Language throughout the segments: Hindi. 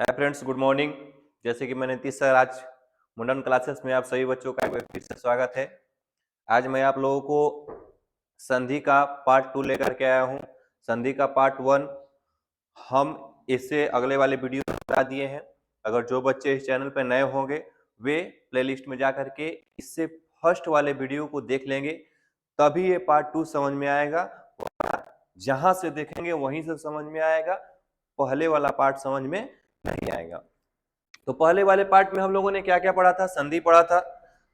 Hi friends, good morning. जैसे कि मैंने नीतीश सर, आज मुंडन क्लासेस में आप सभी बच्चों का एक बार फिर से स्वागत है। आज मैं आप लोगों को संधि का पार्ट 2 लेकर के आया हूं। संधि का पार्ट 1 हम इससे अगले वाले वीडियो में बता दिए हैं। अगर जो बच्चे इस चैनल पर नए होंगे वे प्लेलिस्ट में जा करके इससे फर्स्ट वाले वीडियो को देख लेंगे, तभी ये पार्ट 2 समझ में आएगा। जहां से देखेंगे वहीं से समझ में आएगा, पहले वाला पार्ट समझ में नहीं आएगा। तो पहले वाले पार्ट में हम लोगों ने क्या क्या पढ़ा था? संधि पढ़ा था,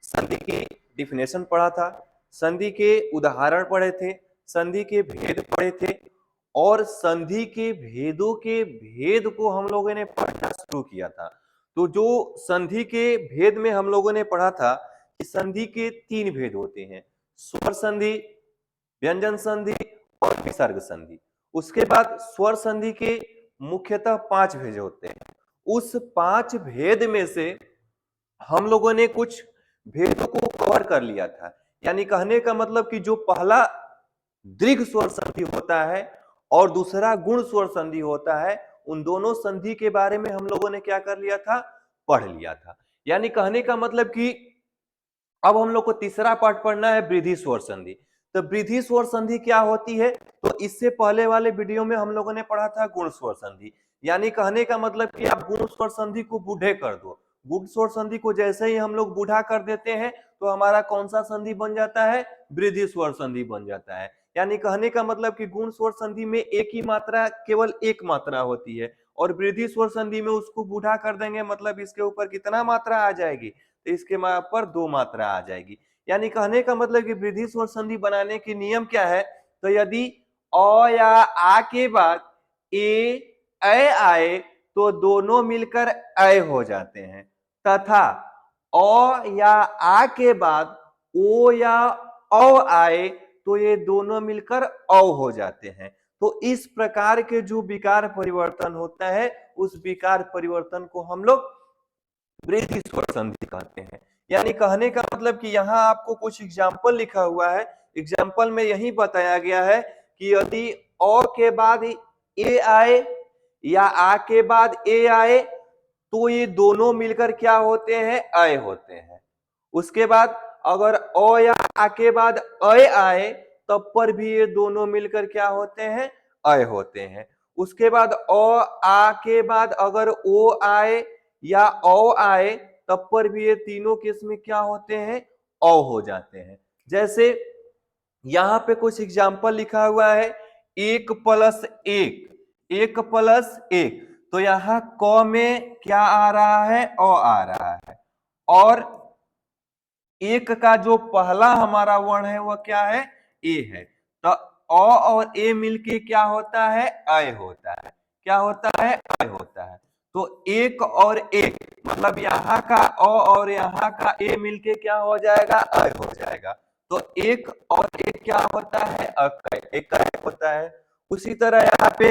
संधि की डिफिनेशन पढ़ा था, संधि के उदाहरण पढ़े थे, संधि के भेद पढ़े थे और संधि के भेदों के भेद को हम लोगों ने पढ़ना शुरू किया था। तो जो संधि के भेद में हम लोगों ने पढ़ा था कि संधि के 3 भेद होते हैं, स्वर संधि, व्यंजन संधि और विसर्ग संधि। उसके बाद स्वर संधि के मुख्यतः 5 भेद होते हैं। उस 5 भेद में से हम लोगों ने कुछ भेदों को कवर कर लिया था। यानी कहने का मतलब कि जो पहला दीर्घ स्वर संधि होता है और दूसरा गुण स्वर संधि होता है, उन दोनों संधि के बारे में हम लोगों ने क्या कर लिया था? पढ़ लिया था। यानी कहने का मतलब कि अब हम लोग को तीसरा पार्ट पढ़ना है, वृद्धि स्वर संधि। तो वृद्धि स्वर संधि क्या होती है? तो इससे पहले वाले वीडियो में हम लोगों ने पढ़ा था गुण स्वर संधि। यानी कहने का मतलब कि आप गुण स्वर संधि को बूढ़े कर दो। गुण स्वर संधि को जैसे ही हम लोग बूढ़ा कर देते हैं तो हमारा कौन सा संधि बन जाता है? वृद्धि स्वर संधि बन जाता है। यानी कहने का मतलब कि गुण स्वर संधि में एक ही मात्रा, केवल एक मात्रा होती है, और वृद्धि स्वर संधि में उसको बूढ़ा कर देंगे, मतलब इसके ऊपर कितना मात्रा आ जाएगी? तो इसके पर 2 मात्रा आ जाएगी। यानी कहने का मतलब कि वृद्धि स्वर संधि बनाने के नियम क्या है? तो यदि अ या आ के बाद ए ऐ आए तो दोनों मिलकर ऐ हो जाते हैं, तथा अ या आ के बाद ओ या औ आए तो ये दोनों मिलकर औ हो जाते हैं। तो इस प्रकार के जो विकार परिवर्तन होता है, उस विकार परिवर्तन को हम लोग वृद्धि स्वर संधि कहते हैं। यानी कहने का मतलब कि यहाँ आपको कुछ एग्जाम्पल लिखा हुआ है। एग्जाम्पल में यही बताया गया है कि यदि अ के बाद ए आए या आ के बाद ए आए तो ये दोनों मिलकर क्या होते हैं? अय होते हैं। उसके बाद अगर अ या आ के बाद अय आए तब पर भी ये दोनों मिलकर क्या होते हैं? अय होते हैं। उसके बाद अ आ के बाद अगर ओ आए या औ आए तब पर भी ये तीनों केस में क्या होते हैं? औ हो जाते हैं। जैसे यहां पे कुछ एग्जाम्पल लिखा हुआ है, 1 प्लस 1, 1 प्लस 1। तो यहां क में क्या आ रहा है? अ आ रहा है। और एक का जो पहला हमारा वर्ण है वह क्या है? ए है। तो अ और ए मिलके क्या होता है? अय होता है। क्या होता है? अय होता है। तो एक और एक, मतलब यहाँ का अ और यहाँ का ए मिलके क्या हो जाएगा? अय हो जाएगा। तो एक और एक क्या होता है? अकय, एक होता है। उसी तरह यहाँ पे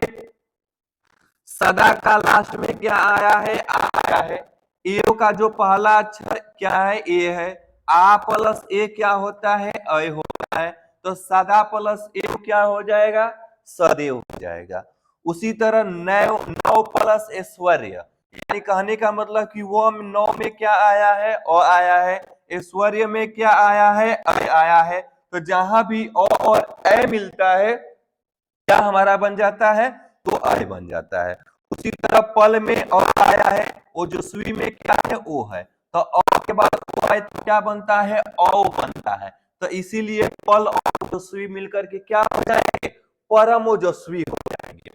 सदा का लास्ट में क्या आया है? आ आया है। ए का जो पहला अक्षर क्या है? ए है। आ प्लस ए क्या होता है? अय होता है। तो सदा प्लस ए क्या हो जाएगा? सदैव हो जाएगा। उसी तरह नौ, 9 प्लस ऐश्वर्य, यानी कहने का मतलब कि वो 9 में क्या आया है? अ आया है। ऐश्वर्य में क्या आया है? अय आया है। तो जहां भी अ और ए मिलता है क्या हमारा बन जाता है? तो अय बन जाता है। उसी तरह पल में अ आया है, वो जो सुई में क्या है? ओ है। तो अ के बाद ओ आए तो क्या बनता है? औ बनता है। तो इसीलिए पल और ओजस्वी मिलकर के क्या हो जाएंगे? परम ओजस्वी हो जाएंगे।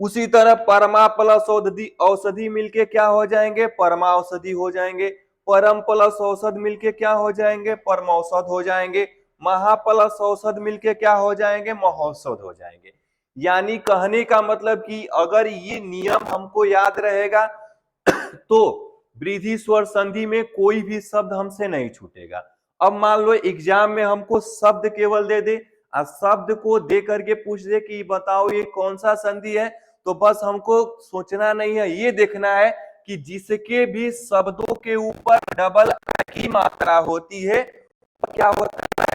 उसी तरह परमा प्लस औषधि, औषधि मिलके क्या हो जाएंगे? परमा औषधि हो जाएंगे। परम प्लस औषध मिलके क्या हो जाएंगे? परमौषध हो जाएंगे। महा प्लस औषध मिलके क्या हो जाएंगे? महौषध हो जाएंगे। यानी कहने का मतलब कि अगर ये नियम हमको याद रहेगा तो वृद्धि स्वर संधि में कोई भी शब्द हमसे नहीं छूटेगा। अब मान लो एग्जाम में हमको शब्द केवल दे दे और शब्द को दे करके पूछ दे कि बताओ ये कौन सा संधि है, तो बस हमको सोचना नहीं है, ये देखना है कि जिसके भी शब्दों के ऊपर डबल की मात्रा होती है क्या होता है?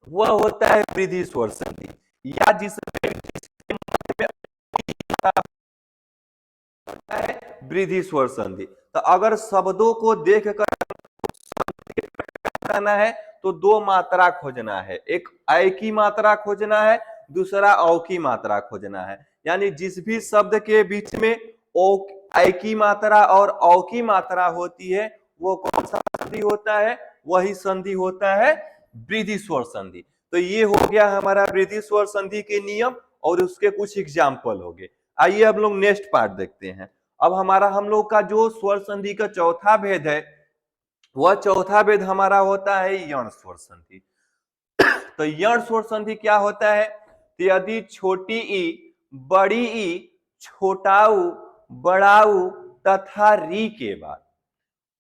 वह होता है वृद्धि स्वर संधि। या जिसमें वृद्धि स्वर संधि। तो अगर शब्दों को देखकर करना है तो दो मात्रा खोजना है, एक अय की मात्रा खोजना है, दूसरा औ की मात्रा खोजना है। यानी जिस भी शब्द के बीच में ओ अय की मात्रा और औ की मात्रा होती है वो कौन सा संधि होता है? वही संधि होता है वृद्धि स्वर संधि। तो ये हो गया हमारा वृद्धि स्वर संधि के नियम और उसके कुछ एग्जाम्पल हो गए। आइए अब लोग नेक्स्ट पार्ट देखते हैं। अब हम लोग का जो स्वर संधि का चौथा भेद है वह चौथा भेद हमारा होता है यण स्वर संधि। तो यण स्वर संधि क्या होता है? तो यदि छोटी ई, बड़ी ई, छोटाऊ, बड़ाऊ तथा री के बाद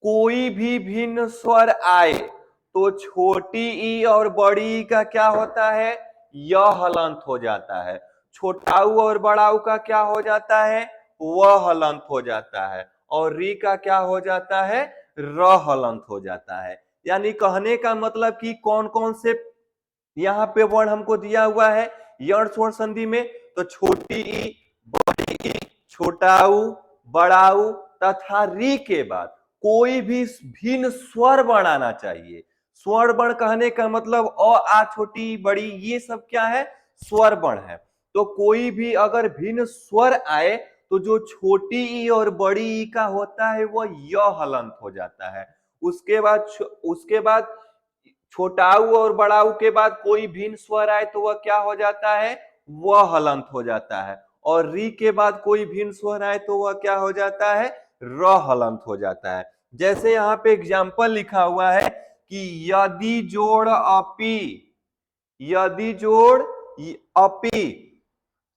कोई भी भिन्न स्वर आए तो छोटी ई और बड़ी ई का क्या होता है? य हलंत हो जाता है। छोटाऊ और बड़ाऊ का क्या हो जाता है? वह हलंत हो जाता है। और री का क्या हो जाता है? र हलंत हो जाता है। यानी कहने का मतलब कि कौन कौन से यहाँ पे वर्ण हमको दिया हुआ है यण स्वर संधि में? तो छोटी ई, बड़ी ई, छोटाऊ, बड़ाऊ तथा री के बाद कोई भी भिन्न स्वर वर्ण आना चाहिए। स्वर वर्ण कहने का मतलब अ, आ, छोटी, बड़ी, ये सब क्या है? स्वर वर्ण है। तो कोई भी अगर भिन्न स्वर आए तो जो छोटी ई और बड़ी ई का होता है वो य हलंत हो जाता है। उसके बाद छोटाऊ और बड़ाऊ के बाद कोई भिन्न स्वर आए तो वह क्या हो जाता है? वह हलंत हो जाता है। और री के बाद कोई भिन्न स्वर आए तो वह क्या हो जाता है? र हलंत हो जाता है। जैसे यहाँ पे एग्जाम्पल लिखा हुआ है कि यदि जोड़ अपी, यदि जोड़ अपी,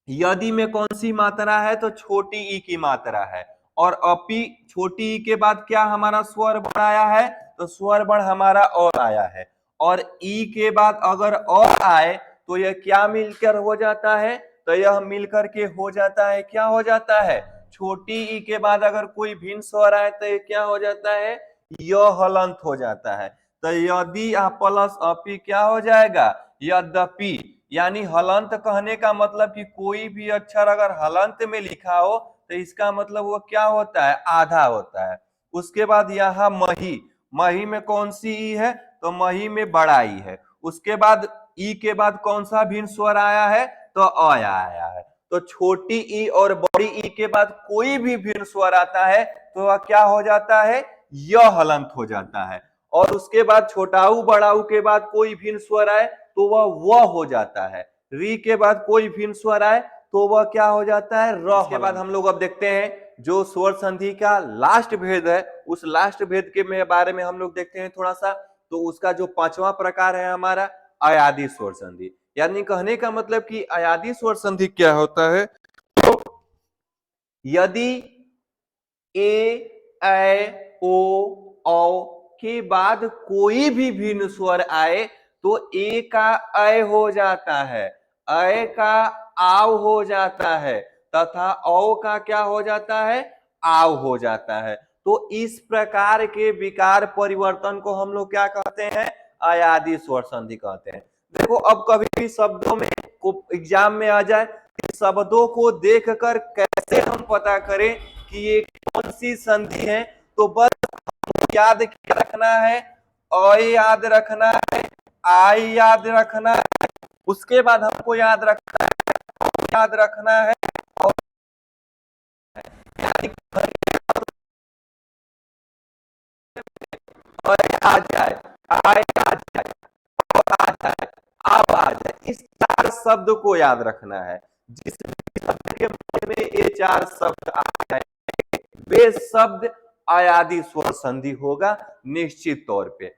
यदि में कौन सी मात्रा है? तो छोटी ई की मात्रा है। और अपी छोटी ई के बाद क्या हमारा स्वर वर्ण आया है? तो स्वर वर्ण हमारा और आया है। और ई के बाद अगर और आए तो यह क्या मिलकर हो जाता है? तो यह मिलकर के हो जाता है, क्या हो जाता है? छोटी ई के बाद अगर कोई भिन्न स्वर आए तो यह क्या हो जाता है? य हलंत हो जाता है। तो यदि प्लस अपी क्या हो जाएगा? यद्यपि। यानी हलंत कहने का मतलब कि कोई भी अक्षर अगर हलंत में लिखा हो तो इसका मतलब वो क्या होता है? आधा होता है। उसके बाद यहाँ मही, मही में कौन सी ई है? तो मही में बड़ा ई है। उसके बाद ई के बाद कौन सा भिन्न स्वर आया है? तो अया आया है। तो छोटी ई और बड़ी ई के बाद कोई भी भिन्न स्वर आता है तो वह क्या हो जाता है? य हलंत हो जाता है। और उसके बाद छोटाऊ बड़ाऊ के बाद कोई भिन्न स्वर आए तो वह हो जाता है। री के बाद कोई भिन्न स्वर आए तो वह क्या हो जाता है? र। इसके बाद हम लोग अब देखते हैं जो स्वर संधि का लास्ट भेद है, उस लास्ट भेद के बारे में हम लोग देखते हैं थोड़ा सा। तो उसका जो पांचवा प्रकार है हमारा अयादी स्वर संधि। यानी कहने का मतलब कि अयादी स्वर संधि क्या होता है? तो यदि ए, ऐ, ओ, औ के बाद कोई भी भिन्न स्वर आए तो ए का अय हो जाता है, अय का आव हो जाता है तथा औ का क्या हो जाता है? आव हो जाता है। तो इस प्रकार के विकार परिवर्तन को हम लोग क्या कहते हैं? अयादी स्वर संधि कहते हैं। देखो अब कभी भी शब्दों में एग्जाम में आ जाए, शब्दों को देखकर कैसे हम पता करें कि ये कौन सी संधि है? तो बस याद क्या रखना है? अ याद रखना है, आई याद रखना है, उसके बाद हमको याद रखना है, याद रखना है और आ जाए, आए आ जाए, आ जाए, अब आ जाए, इस चार शब्द को याद रखना है। जिस शब्द के मन में ये चार शब्द आ जाए वे शब्द अयादी स्वर संधि होगा निश्चित तौर पे।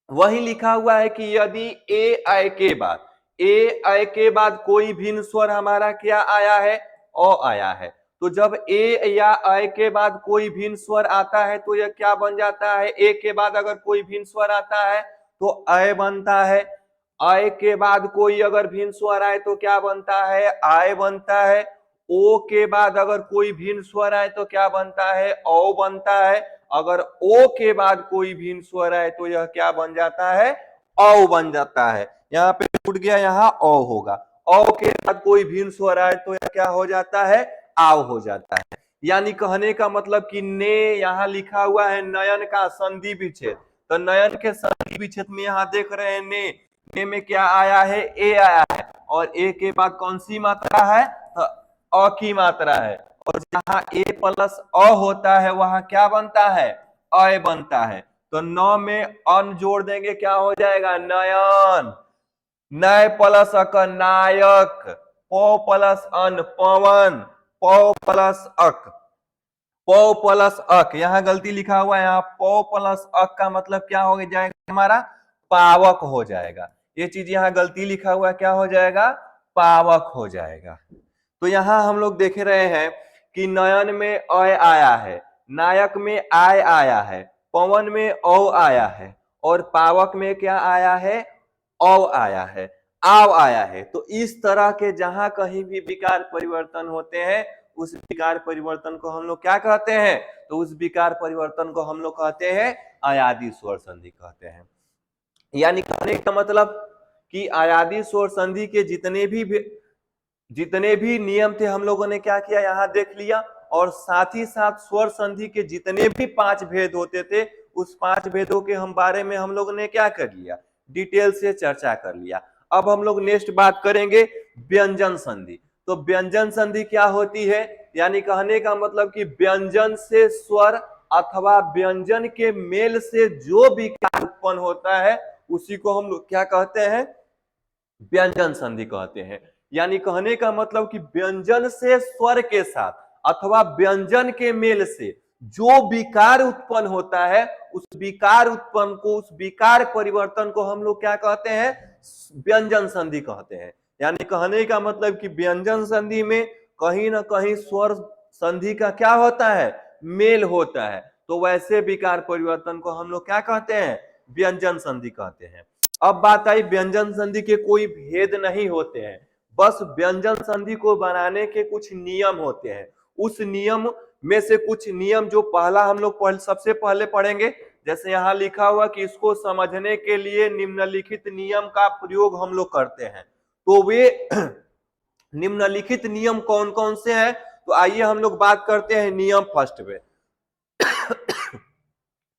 वही लिखा हुआ है कि यदि ए आय के बाद, ए आय के बाद कोई भिन्न स्वर हमारा क्या आया है? अ आया है। तो जब ए या आय के बाद कोई भिन्न स्वर आता है तो यह क्या बन जाता है? ए के बाद अगर कोई भिन्न स्वर आता है तो अय बनता है। आय के बाद कोई अगर भिन्न स्वर आए तो क्या बनता है? आय बनता है। ओ के बाद अगर कोई भिन्न स्वर आए तो क्या बनता है? औ बनता है। अगर ओ के बाद कोई भिन्न स्वर आए तो यह क्या बन जाता है? औ बन जाता है। यहाँ पे टूट गया, यहाँ औ होगा। औ के बाद कोई भिन्न स्वर आए तो यह क्या हो जाता है? आव हो जाता है। यानी कहने का मतलब कि ने यहाँ लिखा हुआ है नयन का संधि विच्छेद, तो नयन के संधि विच्छेद में यहाँ देख रहे हैं ने में क्या आया है, ए आया है, और ए के बाद कौन सी मात्रा है, तो अ की मात्रा है, और जहां ए प्लस अ होता है वहां क्या बनता है, अय बनता है। तो न में अन जोड़ देंगे, क्या हो जाएगा, नयन। नय प्लस अक नायक, प प्लस अन पवन, प प्लस अक, प प्लस अक, यहाँ गलती लिखा हुआ है, यहाँ प प्लस अक का मतलब क्या हो जाएगा हमारा, पावक हो जाएगा। ये चीज यहाँ गलती लिखा हुआ है, क्या हो जाएगा, पावक हो जाएगा। तो यहाँ हम लोग देख रहे हैं कि नयन में अय आया है, नायक में आय आया है, पवन में औ आया है, और पावक में क्या आया है, औ आया है, आव आया है। तो इस तरह के जहां कहीं भी विकार परिवर्तन होते हैं उस विकार परिवर्तन को हम लोग क्या कहते हैं, तो उस विकार परिवर्तन को हम लोग कहते हैं अयादी स्वर संधि कहते हैं। यानी कहने का मतलब कि अयादी स्वर संधि के जितने भी नियम थे हम लोगों ने क्या किया, यहाँ देख लिया, और साथ ही साथ स्वर संधि के जितने भी 5 भेद होते थे उस 5 भेदों के बारे में हम लोगों ने क्या कर लिया, डिटेल से चर्चा कर लिया। अब हम लोग नेक्स्ट बात करेंगे व्यंजन संधि। तो व्यंजन संधि क्या होती है, यानी कहने का मतलब कि व्यंजन से स्वर अथवा व्यंजन के मेल से जो विकार उत्पन्न होता है उसी को हम लोग क्या कहते हैं, व्यंजन संधि कहते हैं। यानी कहने का मतलब कि व्यंजन से स्वर के साथ अथवा व्यंजन के मेल से जो विकार उत्पन्न होता है उस विकार उत्पन्न को, उस विकार परिवर्तन को हम लोग क्या कहते हैं, व्यंजन संधि कहते हैं। यानी कहने का मतलब कि व्यंजन संधि में कहीं ना कहीं स्वर संधि का क्या होता है, मेल होता है, तो वैसे विकार परिवर्तन को हम लोग क्या कहते हैं, व्यंजन संधि कहते हैं। अब बात आई व्यंजन संधि के कोई भेद नहीं होते हैं, बस व्यंजन संधि को बनाने के कुछ नियम होते हैं। उस नियम में से कुछ नियम जो पहला हम लोग सबसे पहले पढ़ेंगे, जैसे यहाँ लिखा हुआ कि इसको समझने के लिए निम्नलिखित नियम का प्रयोग हम लोग करते हैं। तो वे निम्नलिखित नियम कौन कौन से हैं, तो आइए हम लोग बात करते हैं नियम फर्स्ट पे।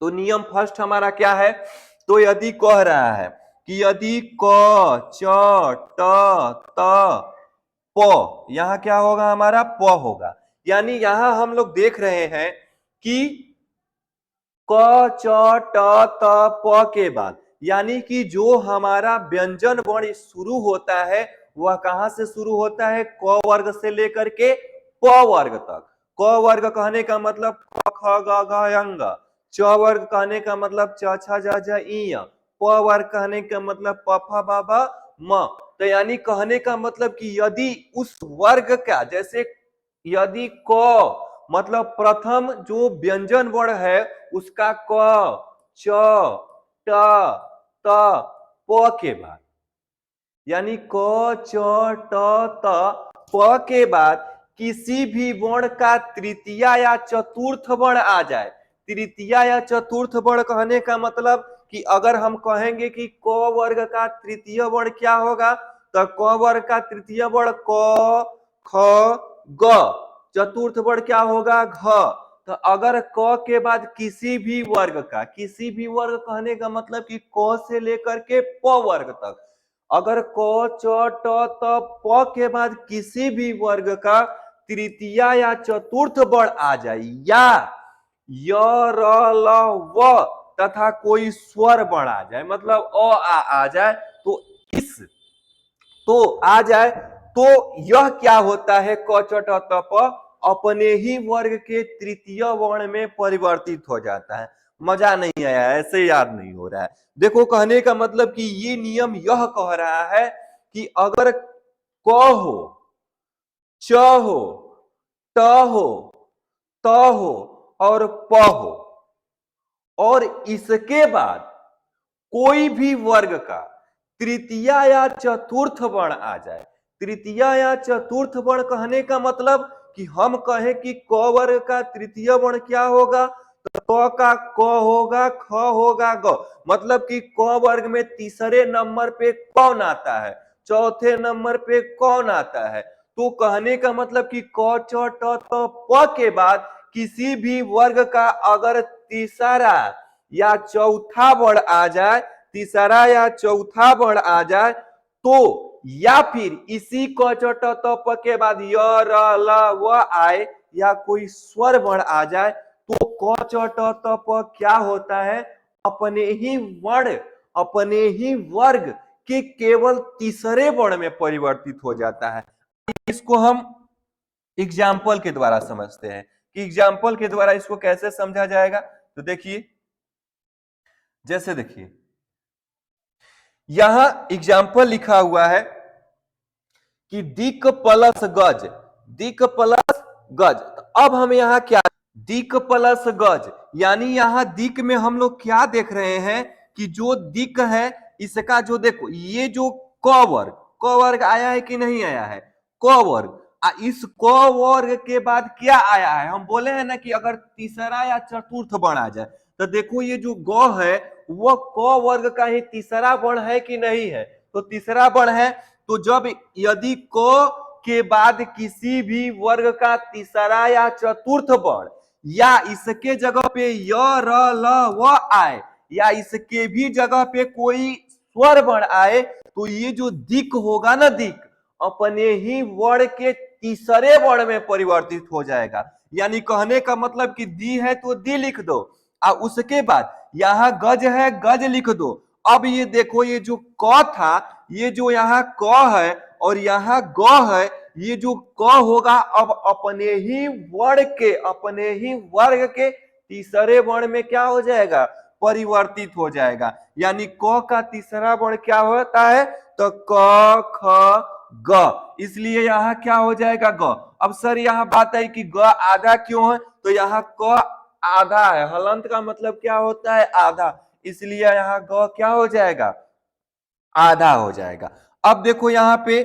तो नियम फर्स्ट हमारा क्या है, तो यदि कह रहा है कि यदि क च ट त प, यहां क्या होगा हमारा, प होगा। यानी यहां हम लोग देख रहे हैं कि क च ट त प के बाद यानी कि जो हमारा व्यंजन वर्ण शुरू होता है वह कहां से शुरू होता है, क वर्ग से लेकर के प वर्ग तक। क वर्ग कहने का मतलब क ख ग घ अंग, च वर्ग कहने का मतलब च छ ज झ इ, प वर्ग कहने का मतलब प फ ब भ म। तो यानी कहने का मतलब कि यदि उस वर्ग का, जैसे यदि क मतलब प्रथम जो व्यंजन वर्ण है उसका क च ट त प के बाद, यानी क च ट त प के बाद किसी भी वर्ण का तृतीय या चतुर्थ वर्ण आ जाए। तृतीय या चतुर्थ वर्ण कहने का मतलब कि अगर हम कहेंगे कि क वर्ग का तृतीय वर्ण क्या होगा, तो क वर्ग का तृतीय वर्ण क ख ग, चतुर्थ वर्ण क्या होगा, घ। तो अगर क के बाद किसी भी वर्ग का, किसी भी वर्ग कहने का मतलब कि क से लेकर के प वर्ग तक, अगर क च ट त प के बाद किसी भी वर्ग का तृतीय या चतुर्थ वर्ण आ जाए, या य र ल व तथा कोई स्वर वर्ण आ जाए, मतलब अ आ जाए, तो इस तो आ जाए, तो यह क्या होता है, क च ट त प अपने ही वर्ग के तृतीय वर्ण में परिवर्तित हो जाता है। मजा नहीं आया, ऐसे याद नहीं हो रहा है। देखो कहने का मतलब कि ये नियम यह कह रहा है कि अगर क हो, च हो, ट हो, त हो और प हो, और इसके बाद कोई भी वर्ग का तृतीय या चतुर्थ वर्ण आ जाए। तृतीय या चतुर्थ वर्ण कहने का मतलब कि हम कहें कि क वर्ग का तृतीय वर्ण क्या होगा, तो क का क होगा, ख होगा ग, मतलब कि क वर्ग में तीसरे नंबर पे कौन आता है, चौथे नंबर पे कौन आता है, तो कहने का मतलब कि क च ट त प के बाद किसी भी वर्ग का अगर तीसरा या चौथा वर्ण आ जाए, तीसरा या चौथा वर्ण आ जाए, तो या फिर इसी क च ट त प के बाद य र ल व आए या कोई स्वर वर्ण आ जाए, तो क च ट त प क्या होता है, अपने ही वर्ण, अपने ही वर्ग के केवल तीसरे वर्ण में परिवर्तित हो जाता है। इसको हम एग्जाम्पल के द्वारा समझते हैं कि एग्जाम्पल के द्वारा इसको कैसे समझा जाएगा। तो देखिए, जैसे देखिए यहां एग्जाम्पल लिखा हुआ है कि दिक प्लस गज, दिक प्लस गज। तो अब हम यहां क्या, दिक प्लस गज, यानी यहां दिक में हम लोग क्या देख रहे हैं कि जो दिक है इसका जो देखो ये जो क वर्ग आया है कि नहीं आया है, क वर्ग, इस क वर्ग के बाद क्या आया है, हम बोले हैं ना कि अगर तीसरा या चतुर्थ वर्ण आ जाए, तो देखो ये जो ग है वह क वर्ग का ही तीसरा वर्ण है कि नहीं है, तो तीसरा वर्ण है। तो जब यदि क के बाद किसी भी वर्ग का तीसरा या चतुर्थ वर्ण या इसके जगह पे य र ल व आए या इसके भी जगह पे कोई स्वर वर्ण आए, तो ये जो दिक होगा ना, दिक अपने ही वर्ण के तीसरे वर्ण में परिवर्तित हो जाएगा। यानी कहने का मतलब कि दी है तो दी लिख दो, और उसके बाद यहां गज है गज लिख दो। अब ये देखो ये जो क था, ये जो यहाँ क है और यहाँ ग है, ये जो क होगा अब अपने ही वर्ण के, अपने ही वर्ग के तीसरे वर्ण में क्या हो जाएगा, परिवर्तित हो जाएगा। यानी क का तीसरा वर्ण क्या होता है, तो क ख ग, इसलिए यहाँ क्या हो जाएगा ग। अब सर यहाँ बात है कि ग आधा क्यों है, तो यहाँ क आधा है, हलंत का मतलब क्या होता है, आधा, इसलिए यहाँ ग क्या हो जाएगा, आधा हो जाएगा। अब देखो यहाँ पे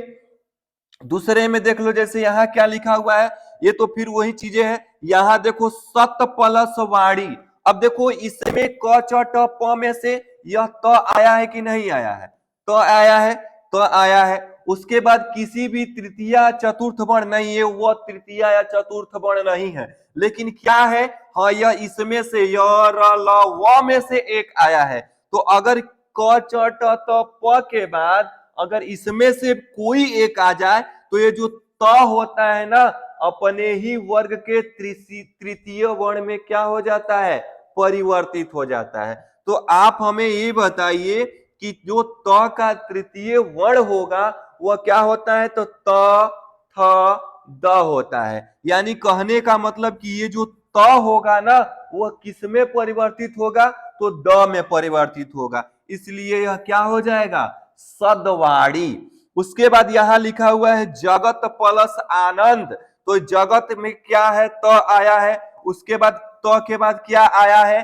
दूसरे में देख लो, जैसे यहाँ क्या लिखा हुआ है, ये तो फिर वही चीजें हैं। यहाँ देखो सत प्लस वाणी, अब देखो इसमें क च ट प में से यह त आया है कि नहीं आया है, तो आया है, तो आया है। उसके बाद किसी भी तृतीय चतुर्थ वर्ण नहीं है, वह तृतीय या चतुर्थ वर्ण नहीं है, लेकिन क्या है, हाँ यह इसमें से य र ल व में से एक आया है। तो अगर क च ट त प के बाद अगर इसमें से कोई एक आ जाए, तो ये जो त होता है ना, अपने ही वर्ग के तृतीय वर्ण में क्या हो जाता है, परिवर्तित हो जाता है। तो आप हमें ये बताइए कि जो त का तृतीय वर्ण होगा वह क्या होता है, तो त थ द होता है। यानी कहने का मतलब कि ये जो त होगा ना वह किस में परिवर्तित होगा, तो द में परिवर्तित होगा, इसलिए यह क्या हो जाएगा, सदवाणी। उसके बाद यहां लिखा हुआ है जगत प्लस आनंद, तो जगत में क्या है, त आया है, उसके बाद त के बाद क्या आया है,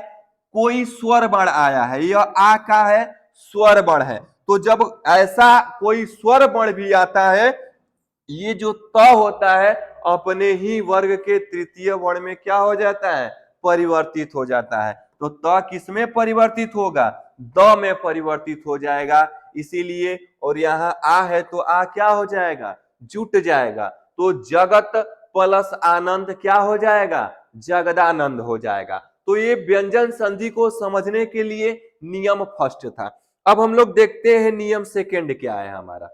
कोई स्वर वर्ण आया है, यह आ का है, स्वर वर्ण है। तो जब ऐसा कोई स्वर वर्ण भी आता है, ये जो त होता है अपने ही वर्ग के तृतीय वर्ण में क्या हो जाता है, परिवर्तित हो जाता है। तो त किसमें परिवर्तित होगा, द में परिवर्तित हो जाएगा, इसीलिए। और यहाँ आ है तो आ क्या हो जाएगा, जुट जाएगा, तो जगत प्लस आनंद क्या हो जाएगा, जगदानंद हो जाएगा। तो ये व्यंजन संधि को समझने के लिए नियम फर्स्ट था। अब हम लोग देखते हैं नियम सेकेंड क्या है हमारा।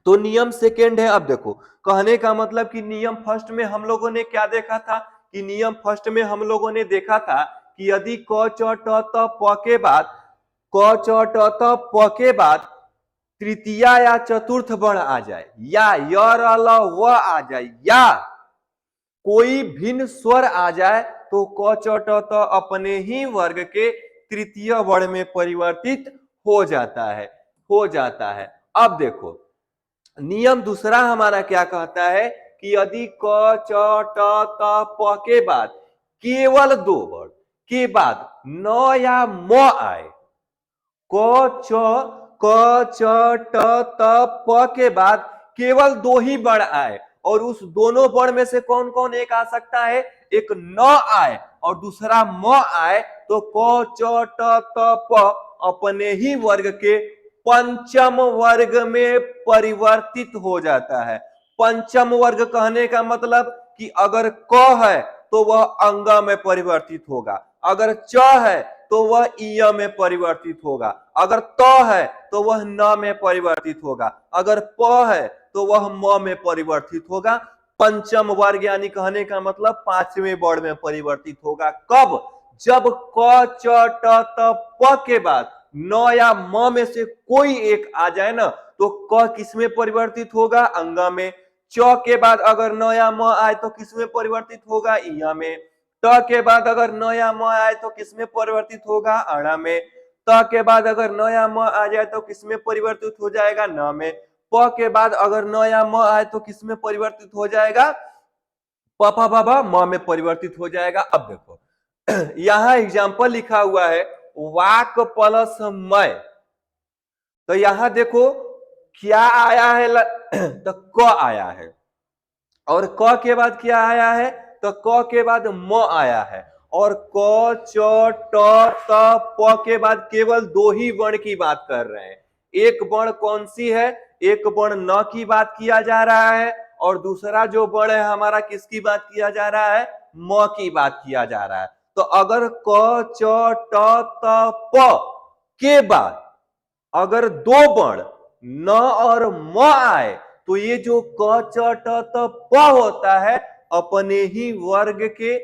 तो नियम सेकेंड है, अब देखो कहने का मतलब कि नियम फर्स्ट में हम लोगों ने क्या देखा था, कि नियम फर्स्ट में हम लोगों ने देखा था कि यदि क च ट त प के बाद, क च ट त प के बाद तृतीय या चतुर्थ वर्ण आ जाए, या य र ल व आ जाए, या कोई भिन्न स्वर आ जाए, तो क च ट त अपने ही वर्ग के तृतीय वर्ण में परिवर्तित हो जाता है, हो जाता है। अब देखो नियम दूसरा हमारा क्या कहता है कि यदि क च ट त प के बाद केवल दो वर्ण के बाद न या म आए, क च ट त प के बाद केवल दो ही वर्ण आए, और उस दोनों वर्ण में से कौन कौन एक आ सकता है, एक न आए और दूसरा म आए, तो क च ट त प अपने ही वर्ग के पंचम वर्ग में परिवर्तित हो जाता है, पंचम वर्ग कहने का मतलब कि अगर क है तो वह अंग में परिवर्तित होगा, अगर च है तो वह इ में परिवर्तित होगा, अगर त है तो वह न में परिवर्तित होगा, अगर प है तो वह म में परिवर्तित होगा। पंचम वर्ग यानी कहने का मतलब पांचवें वर्ण में परिवर्तित होगा। कब? जब क च ट त प के बाद न या म में से कोई एक आ जाए ना, तो क किसमें परिवर्तित होगा? अंग में। च के बाद अगर न या म आए तो किसमें परिवर्तित होगा? इ में। त के बाद अगर न या म आए तो किसमें परिवर्तित होगा? अण में। त के बाद अगर न या म आ जाए तो किसमें परिवर्तित हो जाएगा? न में। प के बाद अगर न या म आए तो किसमें परिवर्तित हो जाएगा? प फ ब भ म में परिवर्तित हो जाएगा। अब देखो यहां एग्जाम्पल लिखा हुआ है वाक प्लस मय, तो यहां देखो क्या आया है तो क आया है, और क के बाद क्या आया है? तो क के बाद म आया है, और क च ट त प के बाद केवल दो ही वर्ण की बात कर रहे हैं। एक वर्ण कौन सी है? एक वर्ण न की बात किया जा रहा है, और दूसरा जो वर्ण है हमारा किसकी बात किया जा रहा है? म की बात किया जा रहा है। तो अगर क च ट त प के बाद अगर दो वर्ण न और म आए तो ये जो क च ट त प होता है अपने ही वर्ग के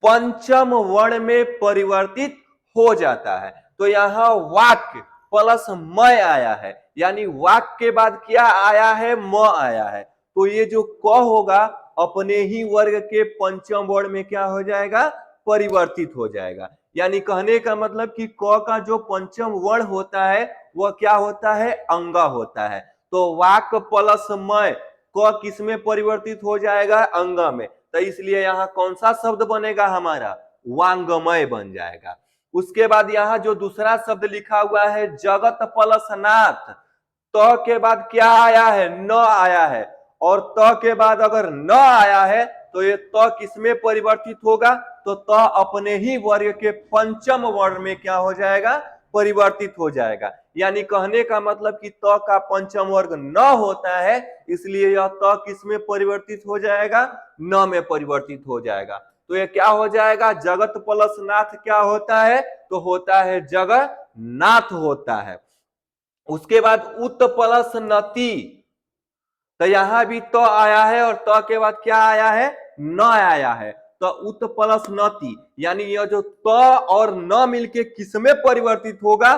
पंचम वर्ण में परिवर्तित हो जाता है। तो यहां वाक्य प्लस मय आया है, यानी वाक्य के बाद क्या आया है? म आया है। तो ये जो क होगा अपने ही वर्ग के पंचम वर्ण में क्या हो जाएगा? परिवर्तित हो जाएगा। यानी कहने का मतलब कि क का जो पंचम वर्ण होता है वह क्या होता है? अंग होता है। तो वाक प्लस मय क किसमें परिवर्तित हो जाएगा? अंग में। तो इसलिए यहां कौन सा शब्द बनेगा हमारा? वांगमय बन जाएगा। उसके बाद यहां जो दूसरा शब्द लिखा हुआ है जगत प्लस नाथ, त के बाद क्या आया है? न आया है, और त के बाद अगर न आया है तो ये त किसमें परिवर्तित होगा? तो त अपने ही वर्ग के पंचम वर्ण में क्या हो जाएगा? परिवर्तित हो जाएगा। यानी कहने का मतलब कि त का पंचम वर्ग न होता है, इसलिए यह त किसमें परिवर्तित हो जाएगा? न में परिवर्तित हो जाएगा। तो ये क्या हो जाएगा? जगत प्लस नाथ क्या होता है? तो होता है जगन्नाथ होता है। उसके बाद उत प्लस नति, तो यहां भी तो आया है और त के बाद क्या आया है? न आया है। तो उत प्लस नति यानी यह जो त और न मिलके किसमें परिवर्तित होगा?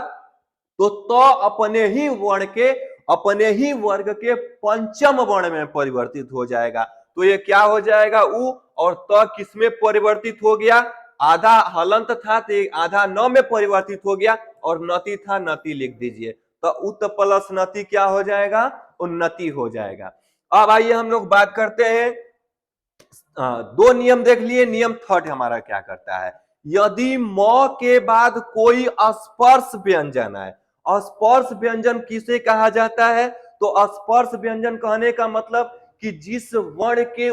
तो त अपने ही वर्ण के अपने ही वर्ग के पंचम वर्ण में परिवर्तित हो जाएगा। तो ये क्या हो जाएगा? उ, और त किसमें परिवर्तित हो गया? आधा हलंत था तो आधा न में परिवर्तित हो गया, और नति था नति लिख दीजिए। तो उत प्लस नति क्या हो जाएगा? उन्नति हो जाएगा। अब आइए हम लोग बात करते हैं, दो नियम देख लिए। नियम थर्ड हमारा क्या करता है? यदि म के बाद कोई स्पर्श व्यंजन है, स्पर्श व्यंजन किसे कहा जाता है? तो स्पर्श व्यंजन कहने का मतलब कि जिस वर्ण के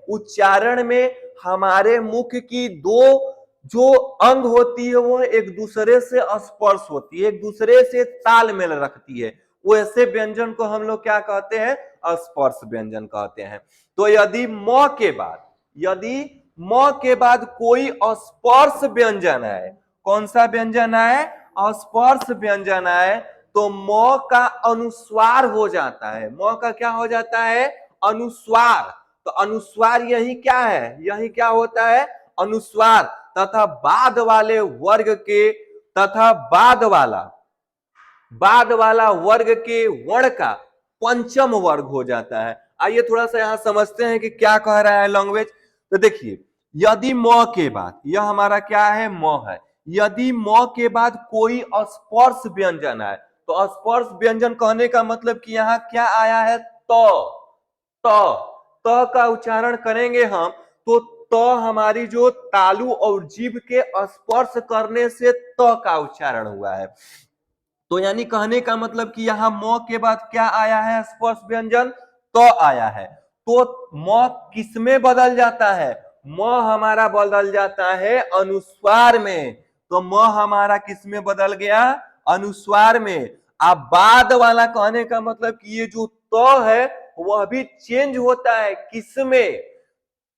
उच्चारण में हमारे मुख की दो जो अंग होती है वो एक दूसरे से स्पर्श होती है, एक दूसरे से तालमेल रखती है, वैसे व्यंजन को हम लोग क्या कहते हैं? स्पर्श व्यंजन कहते हैं। तो यदि म के बाद कोई स्पर्श व्यंजन है, कौन सा व्यंजन है? स्पर्श व्यंजन है, तो म का अनुस्वार हो जाता है। म का क्या हो जाता है? अनुस्वार। तो अनुस्वार यही क्या है? यही क्या होता है? अनुस्वार। तथा बाद वाला वर्ग के वर्ण का पंचम वर्ग हो जाता है। आइए थोड़ा सा यहां समझते हैं कि क्या कह रहा है लैंग्वेज। तो देखिए, यदि म के बाद, यह हमारा क्या है? म है। यदि म के बाद कोई स्पर्श व्यंजन है, तो स्पर्श व्यंजन कहने का मतलब कि यहां क्या आया है? त का उच्चारण करेंगे हम तो त हमारी जो तालु और जीभ के स्पर्श करने से त का उच्चारण हुआ है। तो यानी कहने का मतलब कि यहां म के बाद क्या आया है? स्पर्श व्यंजन तो आया है। तो म किसमें बदल जाता है? म हमारा बदल जाता है अनुस्वार में। तो म हमारा किसमें बदल गया? अनुस्वार में। अब बाद वाला कहने का मतलब कि ये जो तो है वह भी चेंज होता है किसमें,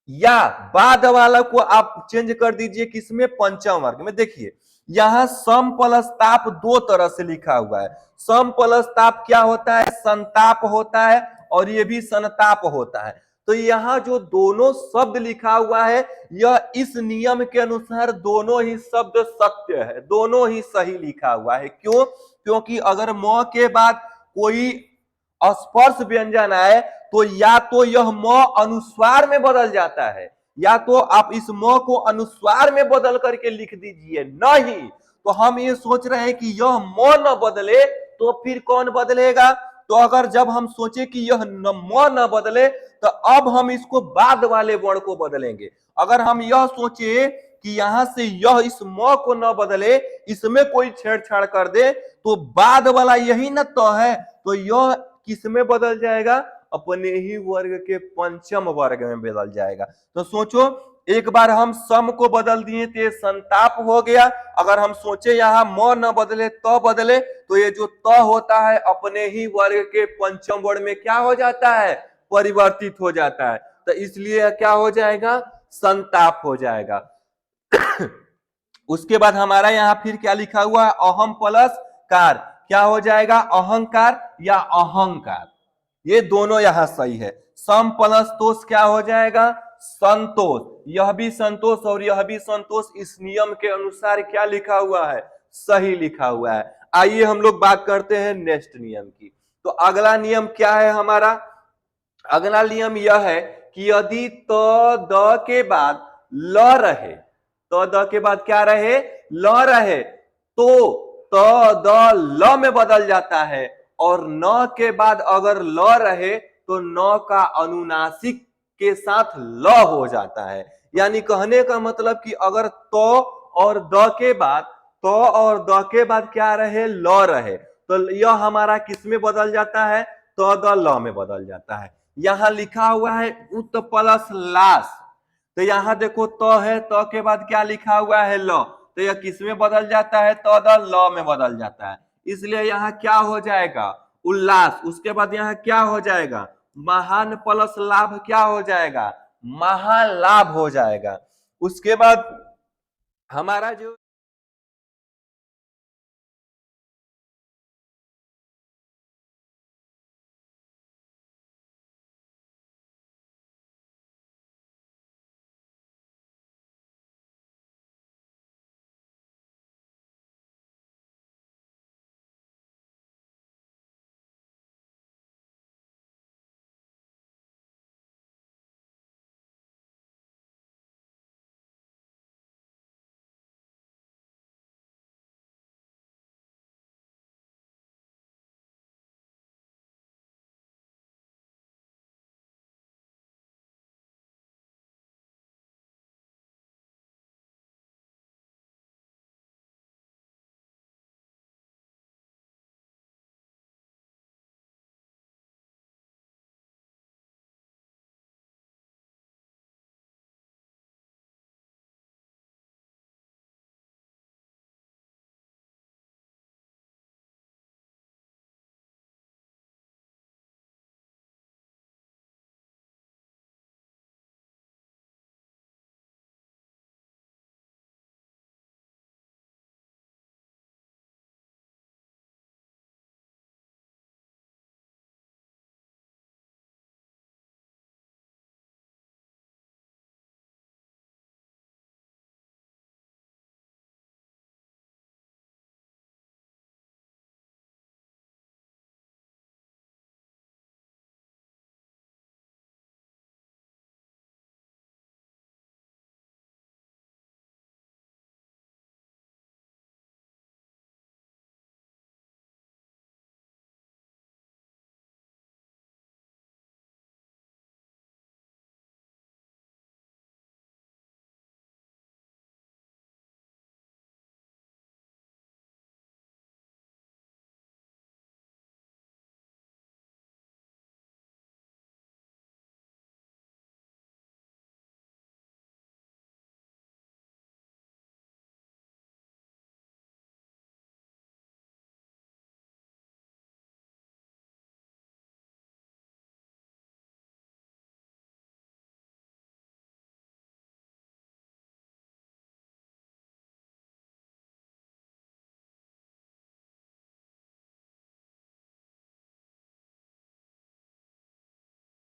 या बाद वाला को आप चेंज कर दीजिए किसमें, पंचम वर्ग में। देखिए यहां सम प्लस ताप दो तरह से लिखा हुआ है। सम प्लस ताप क्या होता है, संताप होता है, और ये भी संताप होता है। तो यहाँ जो दोनों शब्द लिखा हुआ है यह इस नियम के अनुसार दोनों ही शब्द सत्य है, दोनों ही सही लिखा हुआ है। क्यों? क्योंकि अगर म के बाद कोई स्पर्श व्यंजन आए तो या तो यह म अनुस्वार में बदल जाता है, या तो आप इस म को अनुस्वार में बदल करके लिख दीजिए। नहीं तो हम ये सोच रहे हैं कि यह म न बदले तो फिर कौन बदलेगा। तो अगर जब हम सोचे कि यह म न बदले तो अब हम इसको बाद वाले वर्ण को बदलेंगे। अगर हम यह सोचे कि यहां से यह इस म को न बदले, इसमें कोई छेड़छाड़ कर दे, तो बाद वाला यही न तो है, तो यह किसमें बदल जाएगा, अपने ही वर्ग के पंचम वर्ग में बदल जाएगा। तो सोचो, एक बार हम सम को बदल दिए तो ये संताप हो गया। अगर हम सोचे यहाँ म न बदले तो बदले, तो ये जो त होता है अपने ही वर्ग के पंचम वर्ग में क्या हो जाता है, परिवर्तित हो जाता है। तो इसलिए क्या हो जाएगा, संताप हो जाएगा। उसके बाद हमारा यहाँ फिर क्या लिखा हुआ है, अहम प्लस कार, क्या हो जाएगा, अहंकार या अहंकार। ये दोनों यहां सही है। सम प्लस तोष क्या हो जाएगा, संतोष। यह भी संतोष और यह भी संतोष इस नियम के अनुसार क्या लिखा हुआ है, सही लिखा हुआ है। आइए हम लोग बात करते हैं नेक्स्ट नियम की। तो अगला नियम क्या है हमारा, अगला नियम यह है कि यदि त द के बाद ल रहे, तो द के बाद क्या रहे, ल रहे, तो त द ल में बदल जाता है, और न के बाद अगर ल रहे तो न का अनुनासिक के साथ ल हो जाता है। यानी कहने का मतलब कि अगर तो और द के बाद, तो और द के बाद क्या रहे, ल रहे, तो यह हमारा किस में बदल जाता है, तो द ल में बदल जाता है। यहां लिखा हुआ है उत प्लस लास, तो यहां देखो तो है, तो के बाद क्या लिखा हुआ है, ल, तो यह किस में बदल जाता है, तो द ल में बदल जाता है। इसलिए यहाँ क्या हो जाएगा, उल्लास। उसके बाद यहाँ क्या हो जाएगा, महान प्लस लाभ क्या हो जाएगा, महालाभ हो जाएगा। उसके बाद हमारा जो